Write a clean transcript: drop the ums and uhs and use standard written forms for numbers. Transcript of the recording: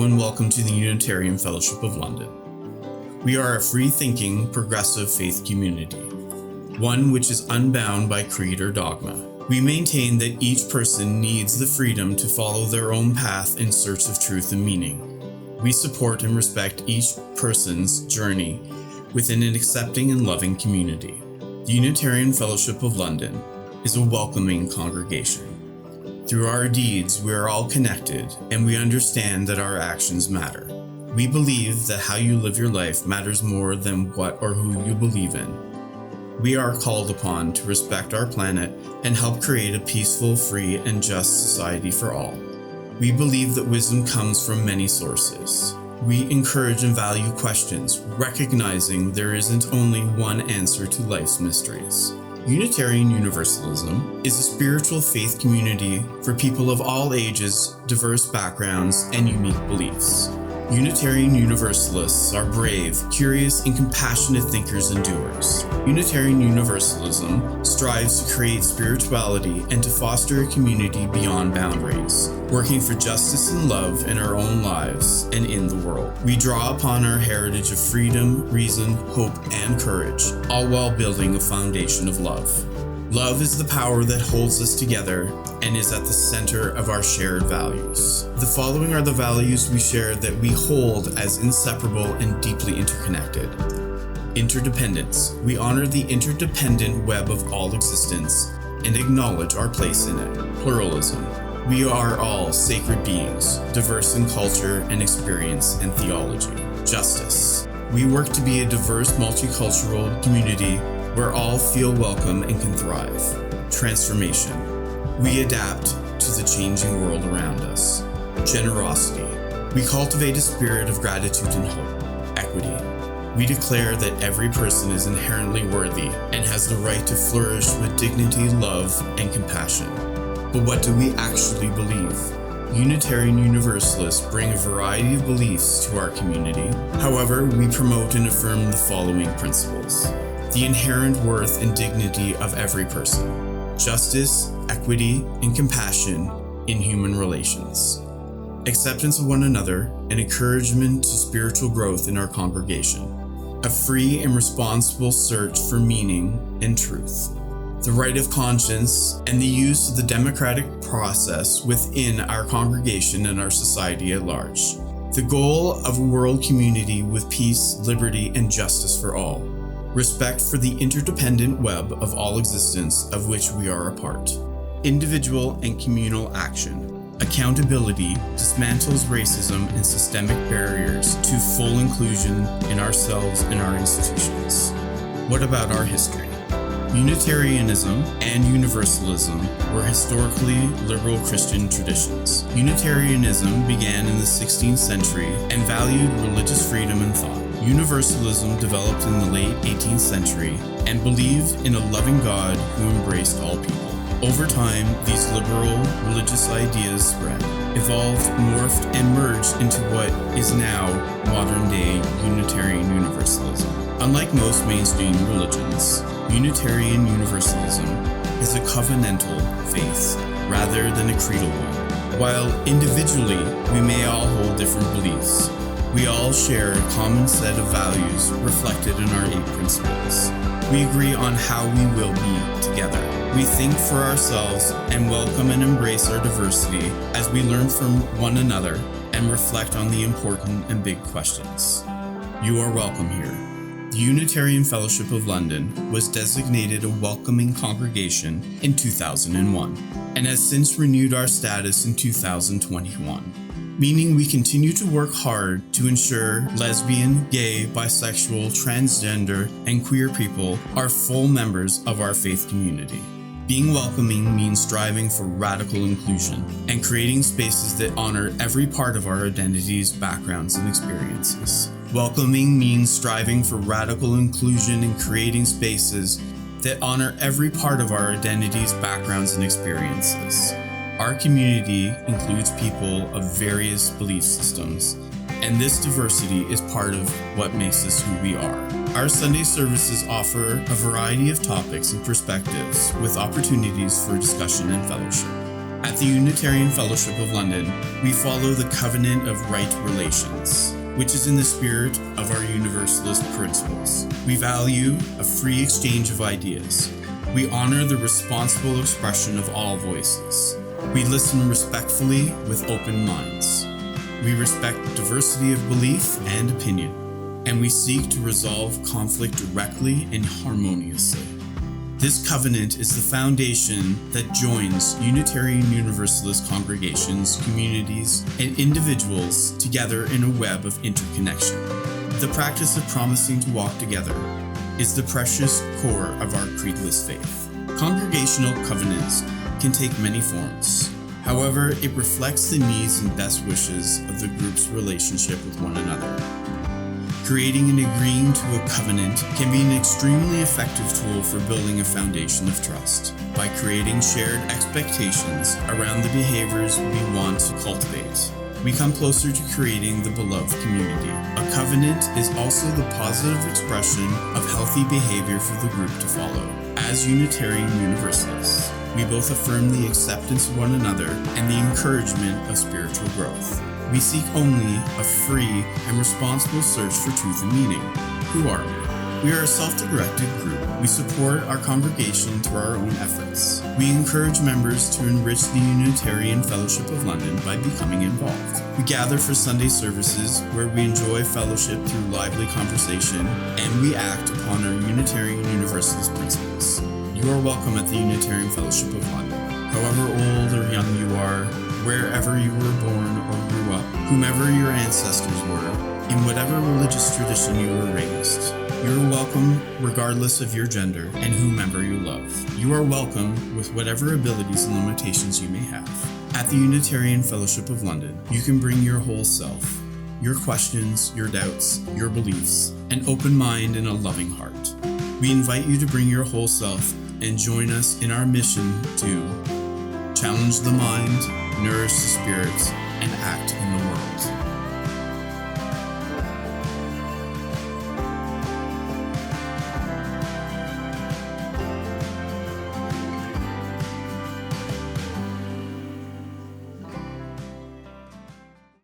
and welcome to the Unitarian Fellowship of London. We are a free-thinking, progressive faith community, one which is unbound by creed or dogma. We maintain that each person needs the freedom to follow their own path in search of truth and meaning. We support and respect each person's journey within an accepting and loving community. The Unitarian Fellowship of London is a welcoming congregation. Through our deeds, we are all connected, and we understand that our actions matter. We believe that how you live your life matters more than what or who you believe in. We are called upon to respect our planet and help create a peaceful, free, and just society for all. We believe that wisdom comes from many sources. We encourage and value questions, recognizing there isn't only one answer to life's mysteries. Unitarian Universalism is a spiritual faith community for people of all ages, diverse backgrounds, and unique beliefs. Unitarian Universalists are brave, curious, and compassionate thinkers and doers. Unitarian Universalism strives to create spirituality and to foster a community beyond boundaries, working for justice and love in our own lives and in the world. We draw upon our heritage of freedom, reason, hope, and courage, all while building a foundation of love. Love is the power that holds us together and is at the center of our shared values. The following are the values we share that we hold as inseparable and deeply interconnected. Interdependence. We honor the interdependent web of all existence and acknowledge our place in it. Pluralism. We are all sacred beings, diverse in culture and experience and theology. Justice. We work to be a diverse, multicultural community where all feel welcome and can thrive. Transformation. We adapt to the changing world around us. Generosity. We cultivate a spirit of gratitude and hope. Equity. We declare that every person is inherently worthy and has the right to flourish with dignity, love, and compassion. But what do we actually believe? Unitarian Universalists bring a variety of beliefs to our community. However, we promote and affirm the following principles: the inherent worth and dignity of every person, justice, equity, and compassion in human relations, acceptance of one another, and encouragement to spiritual growth in our congregation, a free and responsible search for meaning and truth, the right of conscience, and the use of the democratic process within our congregation and our society at large, the goal of a world community with peace, liberty, and justice for all, respect for the interdependent web of all existence of which we are a part. Individual and communal action. Accountability dismantles racism and systemic barriers to full inclusion in ourselves and our institutions. What about our history? Unitarianism and Universalism were historically liberal Christian traditions. Unitarianism began in the 16th century and valued religious freedom and thought. Universalism developed in the late 18th century and believed in a loving God who embraced all people. Over time, these liberal religious ideas spread, evolved, morphed, and merged into what is now modern-day Unitarian Universalism. Unlike most mainstream religions, Unitarian Universalism is a covenantal faith rather than a creedal one. While individually we may all hold different beliefs, we all share a common set of values reflected in our 8 principles. We agree on how we will be together. We think for ourselves and welcome and embrace our diversity as we learn from one another and reflect on the important and big questions. You are welcome here. The Unitarian Fellowship of London was designated a welcoming congregation in 2001 and has since renewed our status in 2021. Meaning we continue to work hard to ensure lesbian, gay, bisexual, transgender, and queer people are full members of our faith community. Being welcoming means striving for radical inclusion and creating spaces that honor every part of our identities, backgrounds, and experiences. Welcoming means striving for radical inclusion and creating spaces that honor every part of our identities, backgrounds, and experiences. Our community includes people of various belief systems, and this diversity is part of what makes us who we are. Our Sunday services offer a variety of topics and perspectives with opportunities for discussion and fellowship. At the Unitarian Fellowship of London, we follow the covenant of right relations, which is in the spirit of our Universalist principles. We value a free exchange of ideas. We honor the responsible expression of all voices. We listen respectfully with open minds. We respect diversity of belief and opinion, and we seek to resolve conflict directly and harmoniously. This covenant is the foundation that joins Unitarian Universalist congregations, communities, and individuals together in a web of interconnection. The practice of promising to walk together is the precious core of our creedless faith. Congregational covenants can take many forms. However, it reflects the needs and best wishes of the group's relationship with one another. Creating and agreeing to a covenant can be an extremely effective tool for building a foundation of trust. By creating shared expectations around the behaviors we want to cultivate, we come closer to creating the beloved community. A covenant is also the positive expression of healthy behavior for the group to follow. As Unitarian Universalists, we both affirm the acceptance of one another and the encouragement of spiritual growth. We seek only a free and responsible search for truth and meaning. Who are we? We are a self-directed group. We support our congregation through our own efforts. We encourage members to enrich the Unitarian Fellowship of London by becoming involved. We gather for Sunday services where we enjoy fellowship through lively conversation, and we act upon our Unitarian Universalist principles. You are welcome at the Unitarian Fellowship of London. However old or young you are, wherever you were born or grew up, whomever your ancestors were, in whatever religious tradition you were raised, you are welcome regardless of your gender and whomever you love. You are welcome with whatever abilities and limitations you may have. At the Unitarian Fellowship of London, you can bring your whole self, your questions, your doubts, your beliefs, an open mind and a loving heart. We invite you to bring your whole self and join us in our mission to challenge the mind, nourish the spirit, and act in the world.